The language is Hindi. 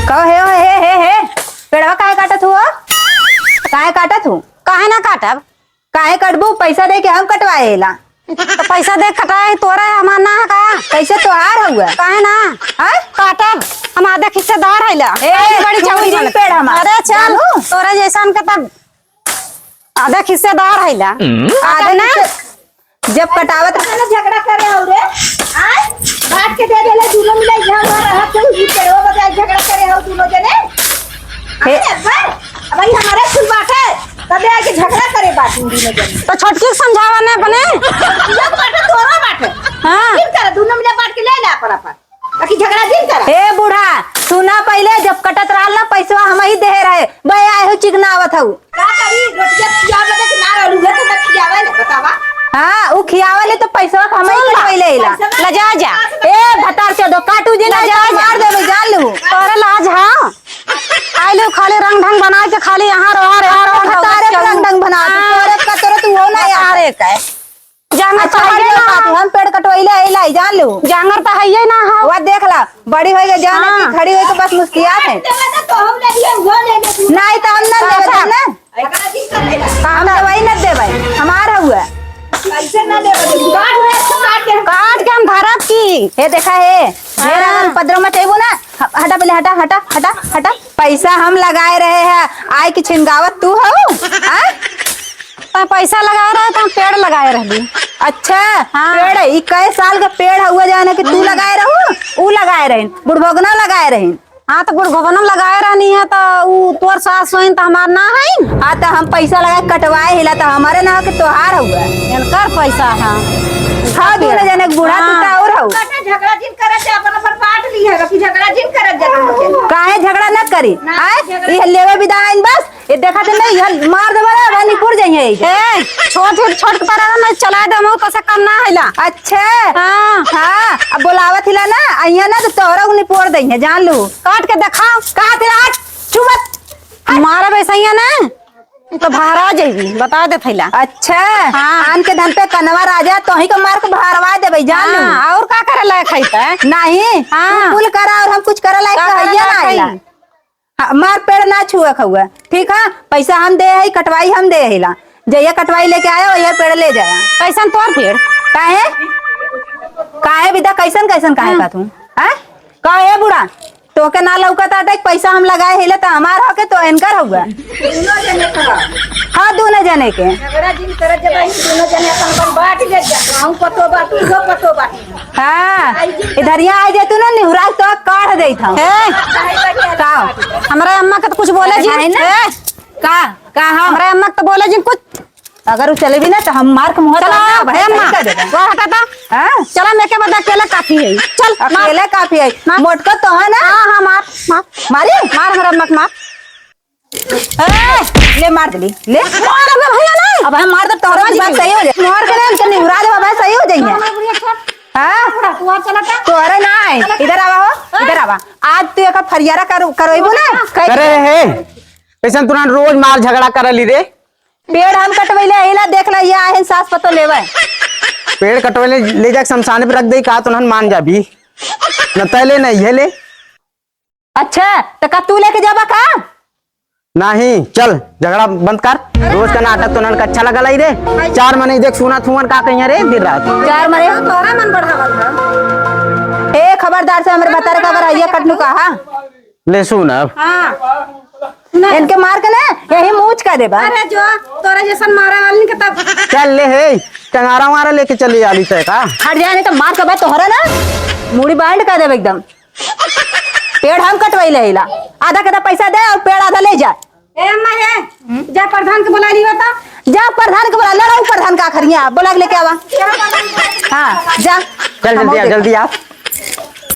कहो हे पेड़वा काहे काटत हुआ? काहे काटत हूँ? काहे ना काटब? काहे कटबू? पैसा दे के हम कटवाएला। तो पैसा दे कटाए तोरा हमार ना है का? कैसे तोहार हुआ? काहे ना काटब? हम आधा हिस्सेदार है ला। बड़ी चौड़ी वाला पेड़ हमार। अरे चल तोरा जैसन के तब आधा हिस्सेदार है ला। आधा ना जब कटावत ना झगड़ा करे हो रे आय बात के दे देले दोनों मिले झगड़ा रहा तो ही पेड़वा बता झगड़ा करे हो दोनों जने हे पर भाई हमारे फूल बात है तबे आके झगड़ा करे बात दोनों जने तो छोटकी समझावा ने बने जब बात तोरा बात हां दिन कर दोनों मिले बात के ले ले अपन ताकि झगड़ा दिन कर। हे बूढ़ा सुना पहले जब कटत रहल ना पैसा हम ही दे रहे बे आए हो चिकनावत हूँ का करी रोटिया खियावे के ना रहलू है तो खियावे ना बतावा। हाँ वो खियावले तो पैसा हम ही कटवैले इला लजा जा ए भतार से दो काटू जी ना जा मार देबे जान लू तोरे लाज हां आइलो खाली रंग ढंग बना के खाली यहां रहा तारे रंग ढंग बना तोरे का तोरे तू हो ना यार एक है जांगर तो है ना हम पेड़ कटवैले इला जान लू जांगर तो है ही ना हां वो देख ला बड़ी हो गई जाने की खड़ी हुई तो बस मुस्कियात है तो हम ले लिए वो ले ले नहीं तो हम ना देबे ना झगड़ा दिन करेला हम तो वही ना देबे हमारा हुआ कैसे ना देबे काट के हम धरब की हे देखा है मेरा पदरों में चाहिए ना हटा पहले हटा हटा हटा हटा पैसा हम लगाए रहे हैं आय की छिनगावत तू हो तो पैसा लगाए रहे तो पेड़ लगाए रही। अच्छा हाँ। पेड़ इक्कीस साल का पेड़ हुआ जाने कि तू लगाए रहू ऊ लगाए रही बुढ़भोगना लगाए रही। हाँ तो बुढ़भोगनम लगाए रहनी है तो ऊ तोर सास होइन तो हमार ना है। हाँ तो हम पैसा लगा कटवाए हिला तो हमारे ना कि तोहार हुआ इनकर पैसा है। हाँ तू न जाने बूढ़ा तू का और हूँ झगड़ा जिन करत है अपन अपन बांट ली है कि झगड़ा जिन करत जाना काहे झगड़ा न करी आए ये लेवे विदाइन बस ये देखा तो नहीं ये मार देबे रे बनीपुर जाइए ए छोट पर ना चला दे मो कसे कम ना हैला। अच्छा हां हाँ अब बोलावत हिला ना अइया ना तो तोहरा उनी पोर दइहे जान लू काट के दिखाओ कहा तेरा चुमत मारा वैसैया ना तो भारा जेबी बता दे थैला। अच्छा हाँ। आन के धन पे कनवा राजा तो ही को मार के भारवा देबे जान लू हां और का करे लायक है त नहीं हाँ। कुल करा और हम कुछ करा लायक का करे कहिया ना लायक आइला हाँ, मार पेड़ ना छुआ खहुआ ठीक है पैसा हम दे है कटवाई हम दे हिला जइया कटवाई लेके आया वही पेड़ ले जाया कैसन तोर पेड़ काहे काहे विदा कैसन कैसन काहे का तू हैं काहे बुढ़ा तो के ना लौकता था पैसा हम लगाए हिले तो हमार हो के तो इनकर हुआ दोनों जने कहा हाँ दोनों जने के झगड़ा जिन करत जब दोनों जने अपन अपन बांट ले जा हम पतो बाटू जो पतो बाटू हाँ इधर यहाँ आ जाए तू ना निहुरा तो काट दे था का हमरा अम्मा के तो कुछ बोले जी है ना का हमरा अम्मा के तो बोले जी कुछ अगर वो चले भी ना तो हम मार के मुंह चला भाई अम्मा वो हटाता हाँ चला मैं के बता अकेला काफी है चल अकेले काफी है मोटका तो है ना हां मार मार मारी मार हमरा अम्मा के मार ले मार दली ले मार अबे भैया ना अब हम मार दे तोहरा की बात सही हो जाए मार के नाम चल निहुरा दे बाबा सही हो जाएंगे हाँ तोरे ना इधर आवा हो इधर आवा आज तू एक फरियारा करोइबो ना करे हे कैसन तुरंत रोज मार झगड़ा करली रे पेड़ हम कटवैले हिला देख ला ये आहे सास पतो लेवे पेड़ कटवले ले जा शमशान पे रख दे का तुरंत मान जाबी न तले नहीं है ले अच्छा तो का तू लेके जाबा का नहीं चल झगड़ा बंद कर रोज का नाटक तो नन अच्छा लगा रे 4 महीने देख सुना थुवन का कहिया रे दिन रात 4 मरे तोरा मन बढ़ावल हां ए खबरदार से हमरे बता रे का बराइया कटनु का हां ले सुन अब इनके मार के ना यही मूछ का देबा अरे जो तोरा जैसन मारे वाली के तब चल ले हे टंगारा मारा लेके चली आली तय का हट जाए नहीं तो मार के बाद तोहरा ना मुड़ी बांध कर देबे एकदम पेड़ हम कटवैले हिला आधा कदा पैसा दे और पेड़ आधा ले जा ए अम्मा है जा प्रधान के बुला ली बता जा प्रधान के बोला लड़ाऊ प्रधान का खरिया बोला के लेके आवा हाँ जा चल जल्दी आ